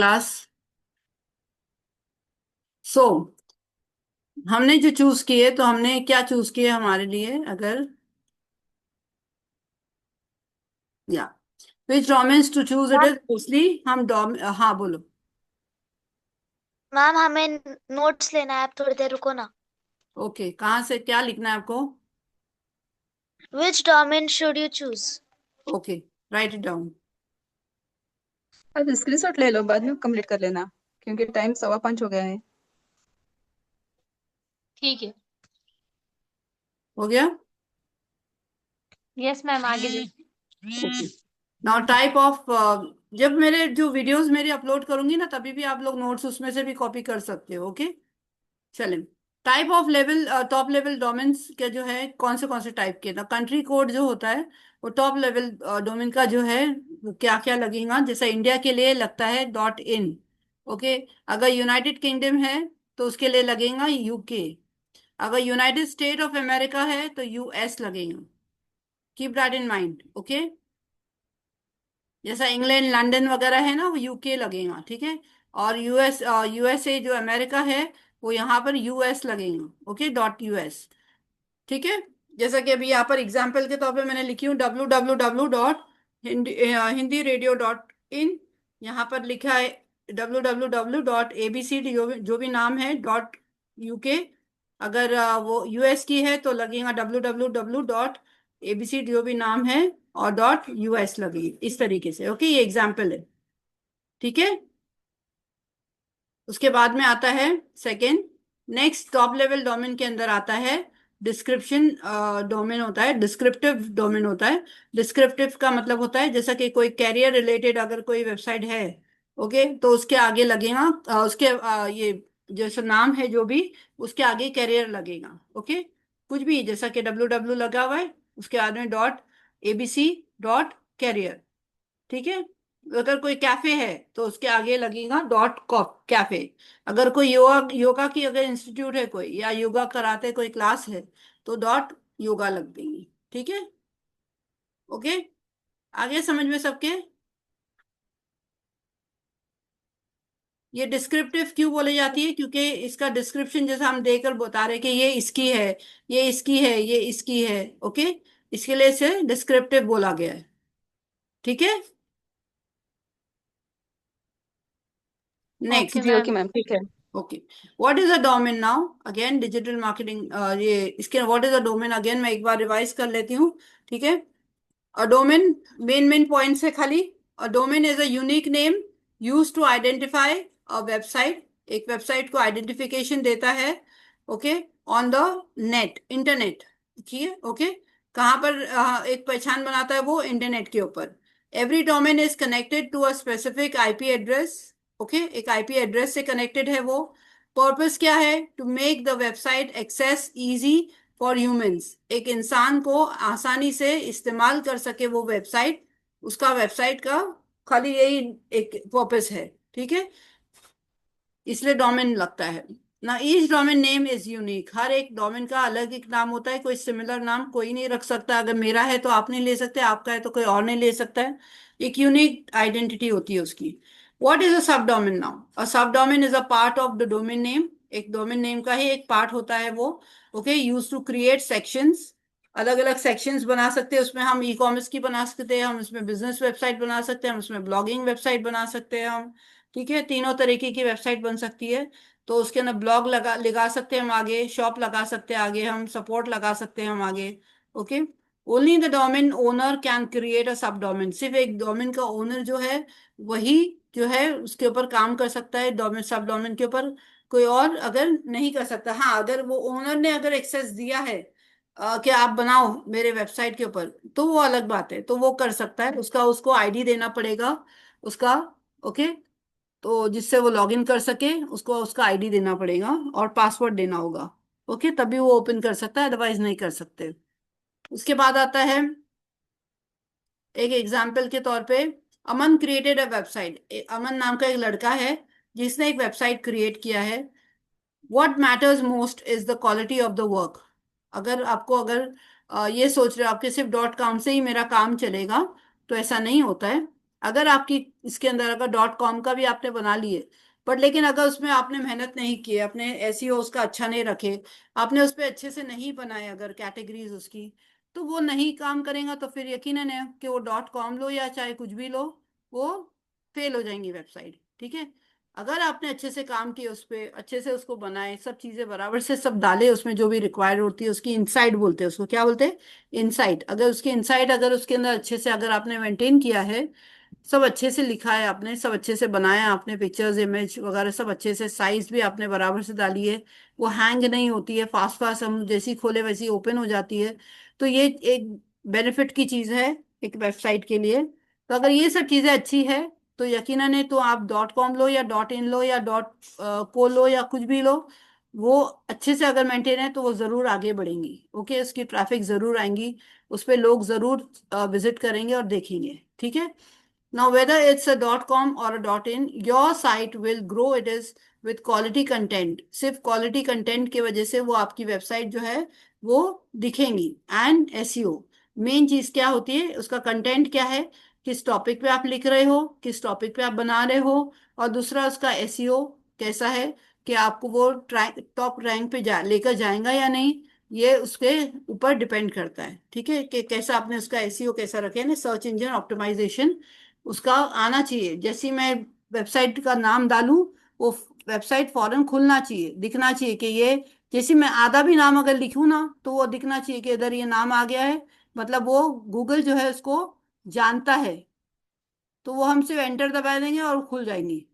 Class. सो हमने जो choose किए, तो हमने क्या चूज किए हमारे लिए, अगर या which domains to choose, it ma'am is mostly हम डोम हाँ बोलो। मैम हमें नोट्स लेना है, आप थोड़ी देर रुको ना। ओके, कहाँ से क्या लिखना है आपको? Which domain should you choose? Okay, write it down. अब स्क्रीनशॉट ले लो, बाद में कंप्लीट कर लेना, क्योंकि टाइम 5:15 हो गया है। ठीक है। हो गया। यस मैम, आगे जी। ओके, नाउ टाइप ऑफ, जब मेरे जो वीडियोस मेरे अपलोड करूंगी ना, तभी भी आप लोग नोट्स उसमें से भी कॉपी कर सकते हो। ओके, चलें। Type of level, top level domains के जो है, कौन से टाइप के ना, कंट्री कोड जो होता है वो टॉप लेवल डोमेन का जो है, वो क्या क्या लगेगा। जैसे इंडिया के लिए लगता है डॉट इन। ओके, अगर यूनाइटेड किंगडम है तो उसके लिए लगेगा यूके। अगर यूनाइटेड स्टेट ऑफ अमेरिका है तो यूएस लगेगा। Keep that in mind. Okay, जैसा इंग्लैंड लंदन वगैरह है ना, वो यूके लगेगा, ठीक है। और यूएसए जो अमेरिका है, वो यहाँ पर यूएस लगेगा। ओके, डॉट यूएस, ठीक है। जैसा कि अभी यहाँ पर एग्जाम्पल के तौर पे मैंने लिखी हूँ www dot Hindi radio dot in. यहाँ पर लिखा है www डॉट एबीसी, जो भी नाम है, डॉट यूके। अगर वो यूएस की है तो लगेगा www डॉट एबीसी, जो भी नाम है, और डॉट यूएस लगेगी, इस तरीके से। ओके, ये एग्जाम्पल है, ठीक है। उसके बाद में आता है second, next top level domain के अंदर आता है डिस्क्रिप्शन डोमेन होता है, डिस्क्रिप्टिव डोमेन होता है। डिस्क्रिप्टिव का मतलब होता है जैसा कि कोई कैरियर रिलेटेड अगर कोई वेबसाइट है, ओके, तो उसके आगे लगेगा ये जैसा नाम है जो भी, उसके आगे कैरियर लगेगा। ओके, कुछ भी जैसा कि डब्ल्यू लगा हुआ है, उसके आगे डॉट एबीसी डॉट कैरियर, ठीक है। अगर कोई कैफे है तो उसके आगे लगेगा डॉट कॉप कैफे। अगर कोई योगा योगा की अगर इंस्टीट्यूट है कोई, या योगा कराते कोई क्लास है, तो डॉट योगा लग देंगी, ठीक है। ओके, आगे समझ में सबके? ये डिस्क्रिप्टिव क्यों बोली जाती है? क्योंकि इसका डिस्क्रिप्शन जैसा हम देकर बता रहे कि ये इसकी है, ये इसकी है, ये इसकी है। ओके, इसके लिए इसे डिस्क्रिप्टिव बोला गया है, ठीक है। ओके नेक्स्ट, जी ओके मैम। मैम, ठीक है। Okay, what is a domain now? Again digital marketing, ये इसके what is a domain, again मैं एक बार रिवाइज कर लेती हूँ, ठीक है। अ डोमेन, मेन पॉइंट्स है खाली। A domain is a unique name use to identify a website. एक वेबसाइट को आइडेंटिफिकेशन देता है, okay, on the net, internet, ठीक है। ओके, कहाँ पर एक पहचान बनाता है वो? इंटरनेट के ऊपर। Every domain is connected to a specific IP address. Okay, एक आईपी एड्रेस से कनेक्टेड है वो। पर्पस क्या है? To make the website access easy for humans, एक इंसान को आसानी से इस्तेमाल कर सके वो वेबसाइट, उसका वेबसाइट का खाली यही एक पर्पस है, ठीक है। इसलिए डोमेन लगता है ना। Each domain name is unique, हर एक डोमेन का अलग एक नाम होता है, कोई सिमिलर नाम कोई नहीं रख सकता। अगर मेरा है तो आप नहीं ले सकते, आपका है तो कोई और नहीं ले सकता है। एक यूनिक आइडेंटिटी होती है उसकी। What is a sub domain now? Uh sub domain is a part of the domain name, एक डोमेन नेम का ही एक पार्ट होता है वो। Okay, use to create sections, अलग अलग सेक्शंस बना सकते हैं उसमें। हम ई कॉमर्स की बना सकते हैं, हम उसमें बिजनेस वेबसाइट बना सकते हैं, हम उसमें ब्लॉगिंग वेबसाइट बना सकते हैं हम, ठीक है। तीनों तरीके की वेबसाइट बन सकती है। तो उसके अंदर ब्लॉग लगा सकते हैं हम आगे, शॉप लगा सकते हैं आगे, हम सपोर्ट लगा सकते हैं हम आगे। Okay, only the domain owner can create a sub domain, सिर्फ एक डोमेन का ओनर जो है वही जो है उसके ऊपर काम कर सकता है, डोमेन सब डोमेन के ऊपर। कोई और अगर नहीं कर सकता। हाँ, अगर वो ओनर ने अगर एक्सेस दिया है कि आप बनाओ मेरे वेबसाइट के ऊपर, तो वो अलग बात है, तो वो कर सकता है। उसका उसको आईडी देना पड़ेगा उसका। ओके, तो जिससे वो लॉगिन कर सके उसको उसका आईडी देना पड़ेगा और पासवर्ड देना होगा। ओके, तभी वो ओपन कर सकता है, अदरवाइज नहीं कर सकते। उसके बाद आता है एक एग्जाम्पल के तौर पे, अमन क्रिएटेड अ वेबसाइट। अमन नाम का एक लड़का है जिसने एक वेबसाइट क्रिएट किया है। What matters most is the quality of the work. अगर आपको अगर ये सोच रहे हो आपके सिर्फ डॉट कॉम से ही मेरा काम चलेगा, तो ऐसा नहीं होता है। अगर आपकी इसके अंदर अगर डॉट कॉम का भी आपने बना लिए, बट लेकिन अगर उसमें आपने मेहनत नहीं की, अपने एसईओ उसका अच्छा नहीं रखे, आपने उस पर अच्छे से नहीं बनाए अगर कैटेगरीज उसकी, तो वो नहीं काम करेगा। तो फिर यकीनन है कि वो डॉट कॉम लो या चाहे कुछ भी लो, वो फेल हो जाएंगी वेबसाइट। ठीक है, अगर आपने अच्छे से काम किए उस पर, अच्छे से उसको बनाए, सब चीजें बराबर से सब डाले उसमें जो भी रिक्वायर्ड होती है, उसकी इनसाइट बोलते हैं उसको, क्या बोलते हैं, इनसाइट। अगर उसकी इनसाइट अगर उसके अंदर अच्छे से अगर आपने मेंटेन किया है, सब अच्छे से लिखा है आपने, सब अच्छे से बनाया आपने, पिक्चर्स इमेज वगैरह सब अच्छे से, साइज भी आपने बराबर से डाली है, वो हैंग नहीं होती है, फास्ट फास्ट हम जैसी खोले वैसी ओपन हो जाती है, तो ये एक बेनिफिट की चीज है एक वेबसाइट के लिए। तो अगर ये सब चीजें अच्छी है, तो यकीनन है तो आप डॉट कॉम लो या डॉट इन लो या डॉट को लो या कुछ भी लो, वो अच्छे से अगर मेंटेन है तो वो जरूर आगे बढ़ेंगी। ओके, उसकी ट्रैफिक जरूर आएंगी, उस पे लोग जरूर विजिट करेंगे और देखेंगे। ठीक है, now, whether it's a .com or a .in, your site will grow. It is with quality content. सिर्फ quality content की वजह से वो आपकी वेबसाइट जो है वो दिखेंगी। एंड एसईओ मेन चीज क्या होती है, उसका कंटेंट क्या है, किस टॉपिक पे आप लिख रहे हो, किस टॉपिक पे आप बना रहे हो, और दूसरा उसका एसईओ कैसा है, कि आपको वो टॉप रैंक पे लेकर जाएगा या नहीं, ये उसके ऊपर डिपेंड करता है। ठीक है, कि कैसा आपने उसका एसईओ कैसा रखे ना, सर्च इंजन ऑप्टिमाइजेशन उसका आना चाहिए। जैसे ही मैं वेबसाइट का नाम डालूं, वो वेबसाइट फौरन खुलना चाहिए, दिखना चाहिए कि ये, जैसे मैं आधा भी नाम अगर लिखूं ना, तो वो दिखना चाहिए कि इधर ये नाम आ गया है, मतलब वो गूगल जो है उसको जानता है, तो वो हम सिर्फ एंटर दबा देंगे और खुल जाएंगी।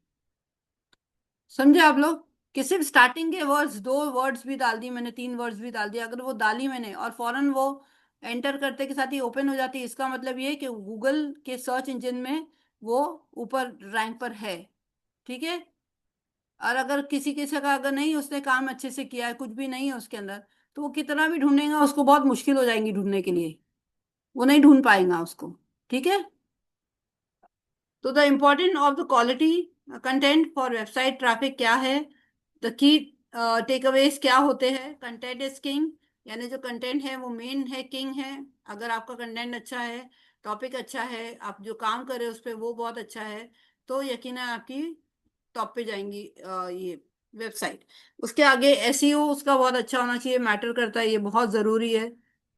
समझे आप लोग, कि सिर्फ स्टार्टिंग के वर्ड्स, 2 वर्ड्स भी डाल दी मैंने, 3 वर्ड्स भी डाल दिए, अगर वो डाली मैंने और फौरन वो एंटर करते के साथ ही ओपन हो जाती है, इसका मतलब ये है कि गूगल के सर्च इंजन में वो ऊपर रैंक पर है। ठीक है, और अगर किसी किसी का अगर नहीं उसने काम अच्छे से किया है, कुछ भी नहीं है उसके अंदर, तो वो कितना भी ढूंढेगा उसको बहुत मुश्किल हो जाएंगी ढूंढने के लिए, वो नहीं ढूंढ पाएगा उसको। ठीक है, तो the important of the quality content for website traffic क्या है, द की टेक अवेज क्या होते हैं, कंटेंट इज किंग, यानी जो कंटेंट है वो मेन है, किंग है। अगर आपका कंटेंट अच्छा है, टॉपिक अच्छा है, आप जो काम कर रहे हो उस पर वो बहुत अच्छा है, तो यकीनन आपकी टॉप पे जाएंगी ये वेबसाइट। उसके आगे एसईओ उसका बहुत अच्छा होना चाहिए, मैटर करता है, ये बहुत ज़रूरी है।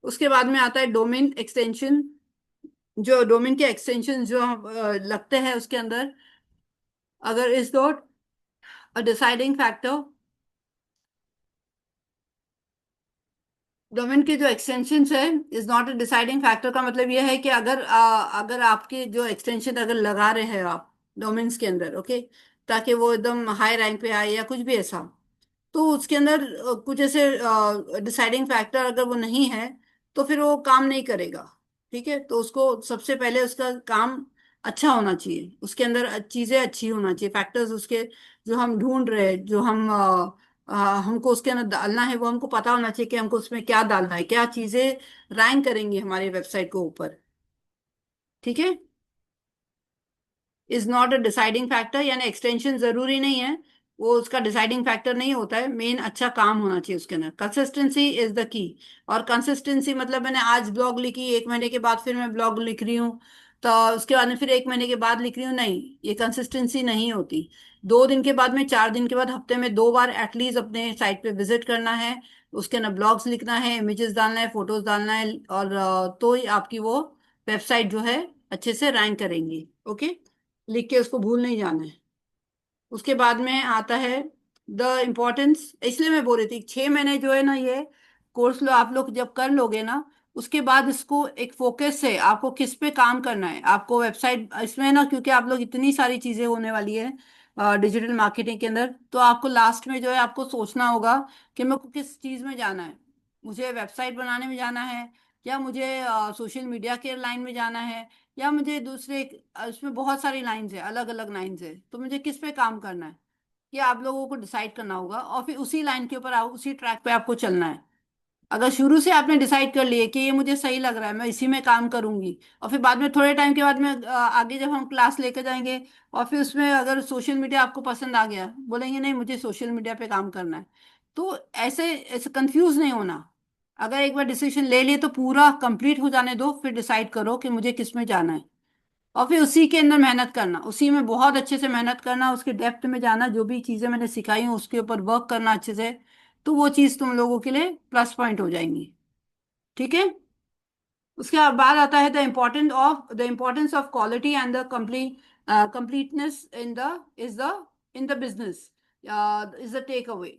उसके बाद में आता है डोमेन एक्सटेंशन, जो डोमेन के एक्सटेंशन जो लगते हैं उसके अंदर, अगर is not a deciding factor, domain के जो एक्सटेंशन है is not a deciding factor का मतलब यह है कि अगर अगर आपके जो एक्सटेंशन अगर लगा रहे हैं आप डोमेन्स के अंदर, ओके, ताकि वो एकदम हाई रैंक पे आए या कुछ भी ऐसा, तो उसके अंदर कुछ ऐसे डिसाइडिंग फैक्टर अगर वो नहीं है, तो फिर वो काम नहीं करेगा। ठीक है, तो उसको सबसे पहले उसका काम अच्छा होना चाहिए, उसके अंदर चीजें अच्छी होना चाहिए, फैक्टर्स उसके जो हम ढूंढ रहे हैं, जो हम हमको उसके अंदर डालना है, वो हमको पता होना चाहिए कि हमको उसमें क्या डालना है, क्या चीजें रैंक करेंगी हमारी वेबसाइट को ऊपर। ठीक है, is not a deciding factor, यानी एक्सटेंशन जरूरी नहीं है, वो उसका डिसाइडिंग फैक्टर नहीं होता है, मेन अच्छा काम होना चाहिए उसके अंदर। Consistency is the key. और कंसिस्टेंसी मतलब मैंने आज ब्लॉग लिखी, 1 महीने के बाद फिर मैं ब्लॉग लिख रही हूँ, तो उसके बाद में फिर 1 महीने के बाद लिख रही हूँ, नहीं, ये कंसिस्टेंसी नहीं होती। 2 दिन के बाद में, 4 दिन के बाद, हफ्ते में 2 बार एटलीस्ट अपने साइट पे विजिट करना है, उसके अंदर ब्लॉग्स लिखना है, इमेजेस डालना है, फोटोज डालना है, और तो ही आपकी वो वेबसाइट जो है अच्छे से रैंक करेंगी। ओके, लिख के उसको भूल नहीं जाना है। उसके बाद में आता है द इम्पोर्टेंस, इसलिए मैं बोल रही थी 6 महीने जो है ना ये कोर्स लो आप लोग जब कर लोगे ना, उसके बाद इसको एक फोकस है, आपको किस पे काम करना है, आपको वेबसाइट इसमें ना, क्योंकि आप लोग इतनी सारी चीजें होने वाली है डिजिटल मार्केटिंग के अंदर, तो आपको लास्ट में जो है आपको सोचना होगा कि मेरे को किस चीज में जाना है, मुझे वेबसाइट बनाने में जाना है, या मुझे सोशल मीडिया के लाइन में जाना है, या मुझे दूसरे, उसमें बहुत सारी लाइंस है, अलग अलग लाइंस है, तो मुझे किस पे काम करना है, ये आप लोगों को डिसाइड करना होगा, और फिर उसी लाइन के ऊपर उसी ट्रैक पे आपको चलना है। अगर शुरू से आपने डिसाइड कर लिए कि ये मुझे सही लग रहा है, मैं इसी में काम करूंगी, और फिर बाद में थोड़े टाइम के बाद में आगे जब हम क्लास लेकर जाएंगे, और फिर उसमें अगर सोशल मीडिया आपको पसंद आ गया, बोलेंगे नहीं मुझे सोशल मीडिया पे काम करना है, तो ऐसे ऐसे कंफ्यूज नहीं होना। अगर एक बार डिसीजन ले लिए तो पूरा कंप्लीट हो जाने दो, फिर डिसाइड करो कि मुझे किस में जाना है। और फिर उसी के अंदर मेहनत करना, उसी में बहुत अच्छे से मेहनत करना, उसके डेप्थ में जाना, जो भी चीजें मैंने सिखाई हूँ उसके ऊपर वर्क करना अच्छे से, तो वो चीज तुम लोगों के लिए प्लस पॉइंट हो जाएंगी। ठीक है। उसके बाद आता है the importance of quality and the completeness in the business is the takeaway.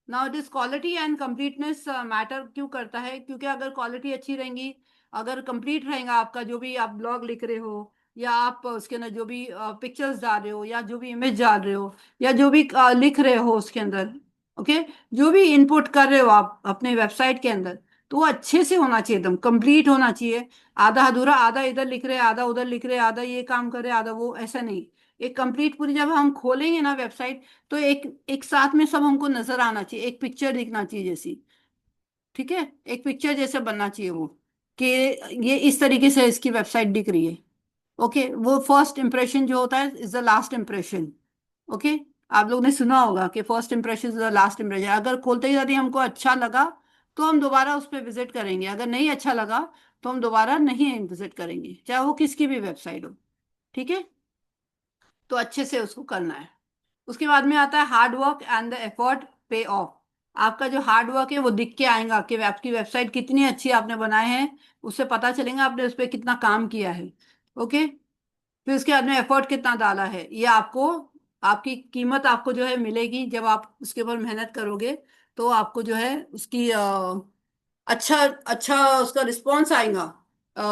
Now this quality and completeness matter क्यों करता है, क्योंकि अगर क्वालिटी अच्छी रहेंगी, अगर कंप्लीट रहेगा आपका जो भी आप ब्लॉग लिख रहे हो, या आप उसके अंदर जो भी पिक्चर्स डाल रहे हो, या जो भी इमेज डाल रहे हो, या जो भी लिख रहे हो उसके अंदर, ओके, जो भी इनपुट कर रहे हो आप अपने वेबसाइट के अंदर, तो वो अच्छे से होना चाहिए, एकदम कंप्लीट होना चाहिए। आधा अधूरा, आधा इधर लिख रहे, आधा उधर लिख रहे, आधा ये काम कर रहे, आधा वो, ऐसा नहीं। एक कंप्लीट पूरी, जब हम खोलेंगे ना वेबसाइट, तो एक एक साथ में सब हमको नजर आना चाहिए, एक पिक्चर दिखना चाहिए जैसी। ठीक है। एक पिक्चर जैसे बनना चाहिए वो, कि ये इस तरीके से इसकी वेबसाइट दिख रही है। ओके, वो फर्स्ट इंप्रेशन जो होता है is the last impression. Okay. आप लोग ने सुना होगा कि first impression is the last impression. अगर खोलते ही यदि हमको अच्छा लगा, तो हम दोबारा उस पर विजिट करेंगे, अगर नहीं अच्छा लगा तो हम दोबारा नहीं विजिट करेंगे, चाहे वो किसकी भी वेबसाइट हो। ठीक है। तो अच्छे से उसको करना है। उसके बाद में आता है hard work and the effort पे ऑफ। आपका जो हार्ड वर्क है वो दिख के आएगा कि आपकी वेबसाइट कितनी अच्छी आपने बनाए हैं, उससे पता चलेगा आपने उस पर कितना काम किया है। ओके। फिर उसके बाद में एफर्ट कितना डाला है, ये आपको, आपकी कीमत आपको जो है मिलेगी जब आप उसके ऊपर मेहनत करोगे। तो आपको जो है उसकी अच्छा अच्छा उसका रिस्पॉन्स आएगा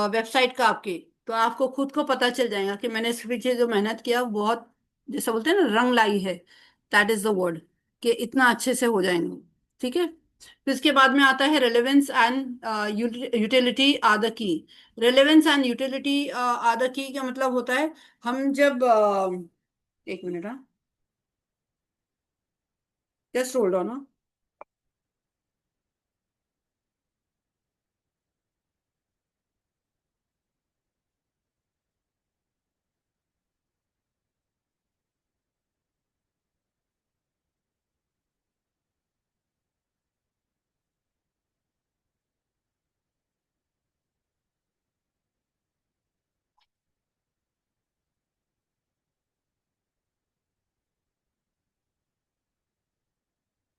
वेबसाइट का आपके। तो आपको खुद को पता चल जाएगा कि मैंने इसके पीछे जो मेहनत किया वो बहुत, जैसा बोलते हैं ना, रंग लाई है। दैट इज द वर्ड, कि इतना अच्छे से हो जाएंगे। ठीक है। फिर इसके बाद में आता है relevance and utility are the key. Relevance and utility are the key का मतलब होता है, हम जब एक मिनट, हाँ, जस्ट होल्ड ऑन।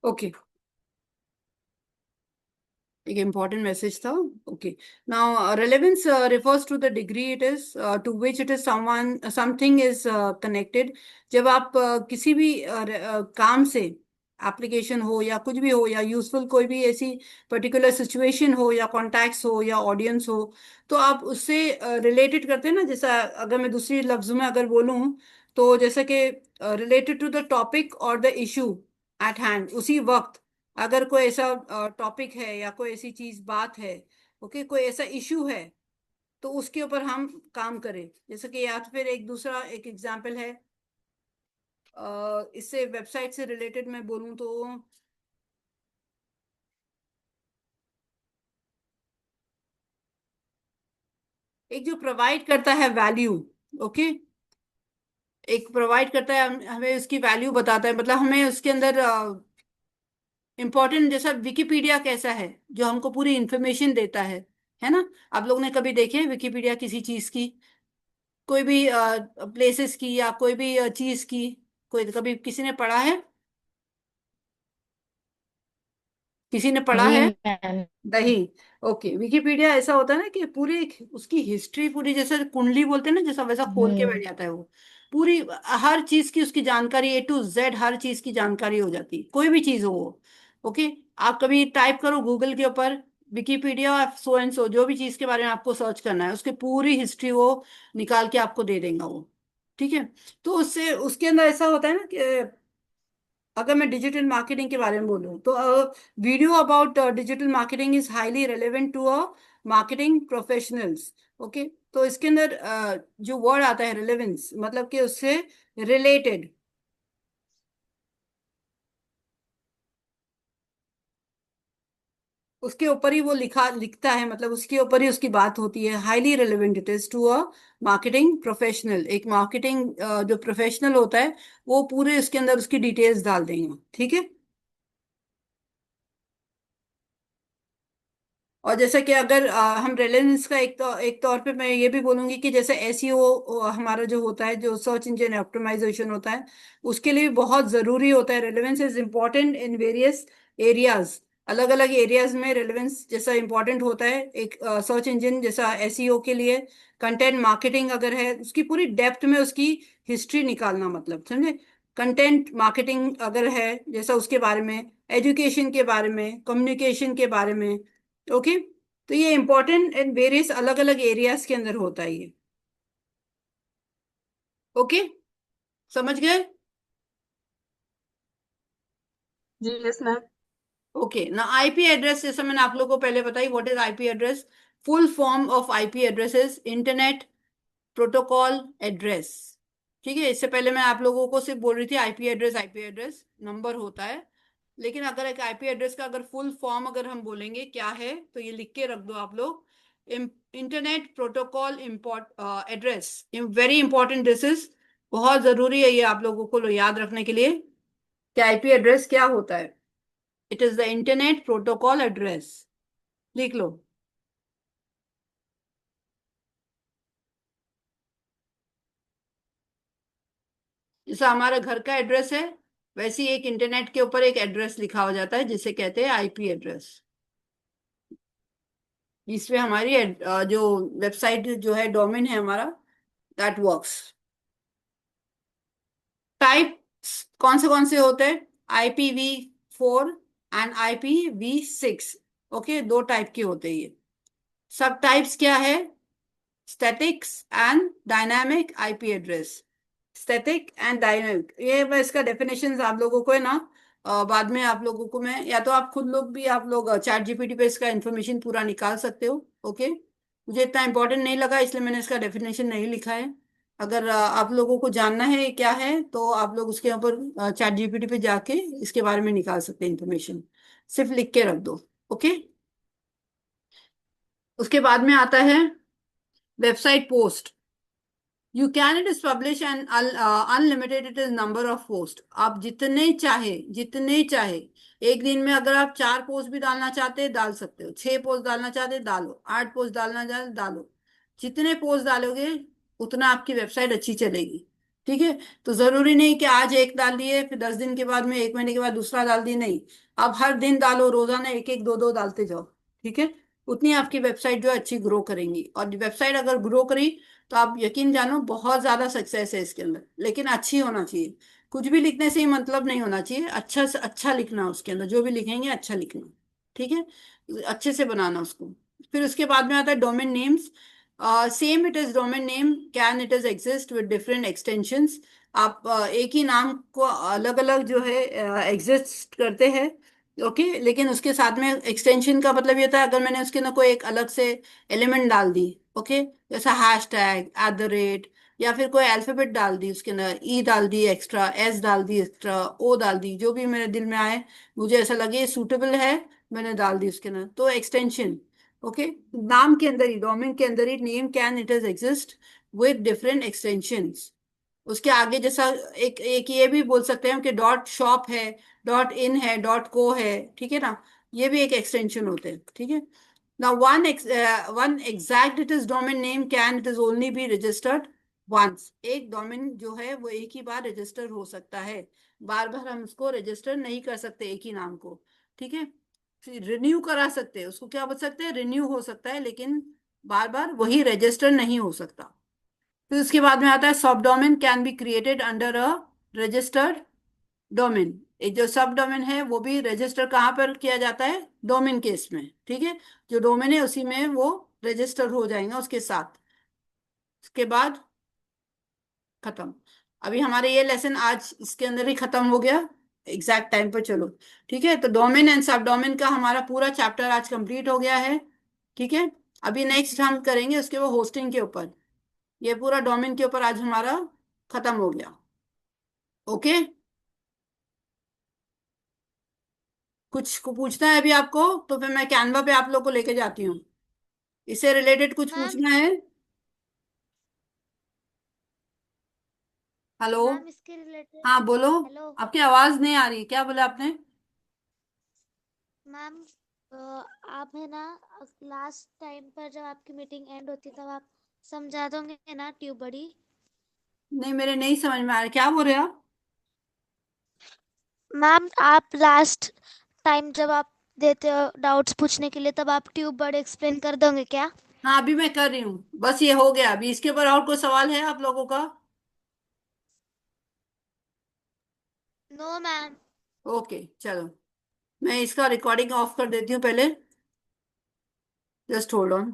ओके, एक इम्पॉर्टेंट मैसेज था। Okay. Now relevance refers to the degree it is to which it is someone something is connected. जब आप किसी भी काम से, एप्लीकेशन हो या कुछ भी हो, या यूजफुल कोई भी ऐसी पर्टिकुलर सिचुएशन हो, या कॉन्टैक्ट्स हो, या ऑडियंस हो, तो आप उससे रिलेटेड करते हैं ना। जैसा अगर मैं दूसरी लफ्ज में अगर बोलूं, तो जैसे कि रिलेटेड टू द टॉपिक और द इशू एट हैंड, उसी वक्त अगर कोई ऐसा टॉपिक है या कोई ऐसी चीज बात है, ओके, कोई ऐसा इशू है, तो उसके ऊपर हम काम करें। जैसे कि, या तो फिर एक दूसरा एक एग्जांपल है, इससे वेबसाइट से रिलेटेड मैं बोलूं तो, एक जो प्रोवाइड करता है वैल्यू, ओके, एक प्रोवाइड करता है, हमें उसकी वैल्यू बताता है, मतलब हमें उसके अंदर इंपॉर्टेंट, जैसा विकिपीडिया कैसा है, जो हमको पूरी इंफॉर्मेशन देता है ना। आप लोग ने कभी देखे हैं विकिपीडिया किसी चीज की, कोई भी प्लेसेस की, या कोई भी चीज की, कोई कभी किसी ने पढ़ा है? किसी ने पढ़ा जी है? मैम। नहीं। ओके, विकिपीडिया ऐसा होता है ना कि पूरी उसकी हिस्ट्री पूरी, जैसे कुंडली बोलते हैं ना, जैसा वैसा खोल के हम्म। बैठ जाता है वो। पूरी हर चीज की उसकी जानकारी, A to Z हर चीज की जानकारी हो जाती है, कोई भी चीज हो वो। ओके। आप कभी टाइप करो गूगल के ऊपर विकिपीडिया सो एंड सो, जो भी चीज के बारे में आपको सर्च करना है, उसकी पूरी हिस्ट्री वो निकाल के आपको दे देगा वो। ठीक है। तो उससे उसके अंदर ऐसा होता है ना कि अगर मैं डिजिटल मार्केटिंग के बारे में बोलूं, तो video about digital marketing is highly relevant to marketing professionals. Okay. तो इसके अंदर जो वर्ड आता है रेलेवेंस, मतलब कि उससे रिलेटेड, उसके ऊपर ही वो लिखता है, मतलब उसके ऊपर ही उसकी बात होती है। Highly relevant it is to a marketing professional. एक मार्केटिंग जो प्रोफेशनल होता है, वो पूरे उसके अंदर उसकी डिटेल्स डाल देंगे। ठीक है। और जैसे कि अगर हम रेलेवेंस का एक तौर पे मैं ये भी बोलूंगी कि जैसे एसईओ हमारा जो होता है, जो सर्च इंजन ऑप्टिमाइजेशन होता है, उसके लिए भी बहुत जरूरी होता है। Relevance is important in various areas. अलग अलग एरियाज में रेलेवेंस जैसा इंपॉर्टेंट होता है एक सर्च इंजन जैसा एसईओ के लिए। कंटेंट मार्केटिंग अगर है, उसकी पूरी डेप्थ में उसकी हिस्ट्री निकालना, मतलब समझे। कंटेंट मार्केटिंग अगर है जैसा, उसके बारे में, एजुकेशन के बारे में, कम्युनिकेशन के बारे में। ओके। तो ये इंपॉर्टेंट इन वेरियस अलग अलग एरियाज के अंदर होता है ये। ओके, समझ गए? जी यस मैम। ओके ना, आईपी एड्रेस जैसा मैंने आप लोगों को पहले बताई, what is IP address? Full form of IP address is internet protocol address. ठीक है, इससे पहले मैं आप लोगों को सिर्फ बोल रही थी आईपी एड्रेस नंबर होता है। लेकिन अगर एक आईपी एड्रेस का अगर फुल फॉर्म अगर हम बोलेंगे क्या है, तो ये लिख के रख दो आप लोग। Internet protocol import address, very important this is. बहुत जरूरी है ये आप लोगों को याद रखने के लिए कि आईपी एड्रेस क्या होता है। It is the internet protocol address. लिख लो। जैसा हमारा घर का एड्रेस है, वैसे ही एक इंटरनेट के ऊपर एक एड्रेस लिखा हो जाता है जिसे कहते हैं आईपी एड्रेस। जिसपे हमारी जो वेबसाइट जो है, डोमेन है हमारा, दैट वर्क्स। टाइप कौन से होते हैं? IPv4 and IPv6। ओके, दो टाइप के होते हैं ये। सब टाइप्स क्या है? Statics and dynamic IP address. Static and dynamic, ये मैं इसका डेफिनेशन आप लोगों को है ना, बाद में आप लोगों को मैं, या तो आप खुद लोग भी, आप लोग चैट जीपीटी पे इसका इन्फॉर्मेशन पूरा निकाल सकते हो। ओके, मुझे इतना इंपॉर्टेंट नहीं लगा इसलिए मैंने इसका डेफिनेशन नहीं लिखा है। अगर आप लोगों को जानना है क्या है, तो आप लोग उसके ऊपर चैट जीपीटी पे जाके इसके बारे में निकाल सकते हैं इन्फॉर्मेशन। सिर्फ लिख के रख दो। ओके। उसके बाद में आता है website post. You can it is publish and unlimited it is number of post. आप जितने चाहे एक दिन में अगर आप 4 पोस्ट भी डालना चाहते हैं डाल सकते हो, 6 पोस्ट डालना चाहते हैं डालो, 8 पोस्ट डालना चाहते डालो। जितने पोस्ट डालोगे उतना आपकी वेबसाइट अच्छी चलेगी। ठीक है। तो जरूरी नहीं कि आज एक डाल दिए, फिर 10 दिन के बाद में, 1 महीने के बाद दूसरा डाल दिए, नहीं। आप हर दिन डालो, रोजाना एक एक दो दो डालते जाओ। ठीक है। उतनी आपकी वेबसाइट जो है अच्छी ग्रो करेंगी, और वेबसाइट अगर ग्रो करी तो आप यकीन जानो बहुत ज्यादा सक्सेस है इसके अंदर। लेकिन अच्छी होना चाहिए। कुछ भी लिखने से ही मतलब नहीं होना चाहिए, अच्छा से अच्छा लिखना उसके अंदर, जो भी लिखेंगे अच्छा लिखना। ठीक है। अच्छे से बनाना उसको। फिर उसके बाद में आता है domain names. Same it is domain name can it is exist with different extensions. आप एक ही नाम को अलग अलग जो है एग्जिस्ट करते हैं। ओके, लेकिन उसके साथ में एक्सटेंशन का मतलब ये होता है, अगर मैंने उसके अंदर कोई एक अलग से एलिमेंट डाल दी। ओके, जैसा हैश टैग, @ या फिर कोई अल्फाबेट डाल दी उसके अंदर, ई डाल दी एक्स्ट्रा, एस डाल दी एक्स्ट्रा, ओ डाल दी, जो भी मेरे दिल में आए, मुझे ऐसा लगे सूटेबल है, मैंने डाल दी उसके अंदर, तो एक्सटेंशन। ओके। नाम के अंदर ही, डोमेन के अंदर ही, name can it is exist with different extensions. उसके आगे जैसा एक एक ये भी बोल सकते हैं कि डॉट शॉप है, डॉट इन है, डॉट को है। ठीक है ना, ये भी एक एक्सटेंशन होते हैं। ठीक है। Now, one exact it is domain name can it is only be registered once। एक डोमेन जो है वो एक ही बार रजिस्टर हो सकता है। बार बार हम उसको रजिस्टर नहीं कर सकते एक ही नाम को। ठीक है। रिन्यू करा सकते हैं उसको, क्या बोल सकते हैं, रिन्यू हो सकता है, लेकिन बार बार वही रजिस्टर नहीं हो सकता। फिर उसके बाद में आता है सब domain can be created under a registered domain. एक जो सब डोमेन है वो भी रजिस्टर कहाँ पर किया जाता है? डोमेन केस में। ठीक है। जो डोमेन है उसी में वो रजिस्टर हो जाएगा उसके साथ। उसके बाद खत्म। अभी हमारे ये लेसन आज इसके अंदर ही खत्म हो गया, एग्जैक्ट टाइम पर। चलो, ठीक है। तो डोमेन एंड सब डोमेन का हमारा पूरा चैप्टर आज कंप्लीट हो गया है। ठीक है। अभी नेक्स्ट हम करेंगे उसके वो होस्टिंग के ऊपर। ये पूरा डोमेन के ऊपर आज हमारा खत्म हो गया। ओके। कुछ को पूछना है अभी आपको, तो फिर मैं कैनवा पे आप लोग को लेके जाती हूँ। इससे रिलेटेड कुछ मैम पूछना है? हेलो। मैम इसके रिलेटेड। हाँ बोलो। हेलो आपकी आवाज नहीं आ रही, क्या बोला आपने? मैम, आप है ना लास्ट टाइम पर जब आपकी मीटिंग एंड होती तब आप समझा दोगे ना ट्यूब बड़ी। नहीं, मेरे नहीं समझ में आ रहा, क्या बोल रहे हैं आप? मैम आप लास्ट टाइम जब आप देते हो डाउट्स पूछने के लिए तब आप ट्यूब बड़ी एक्सप्लेन कर दोगे क्या? हाँ, अभी मैं कर रही हूँ, बस ये हो गया। अभी इसके ऊपर और कोई सवाल है आप लोगों का? No ma'am. ओके, चलो, मैं इसका रिकॉर्डिंग ऑफ कर देती हूँ पहले। Just hold on.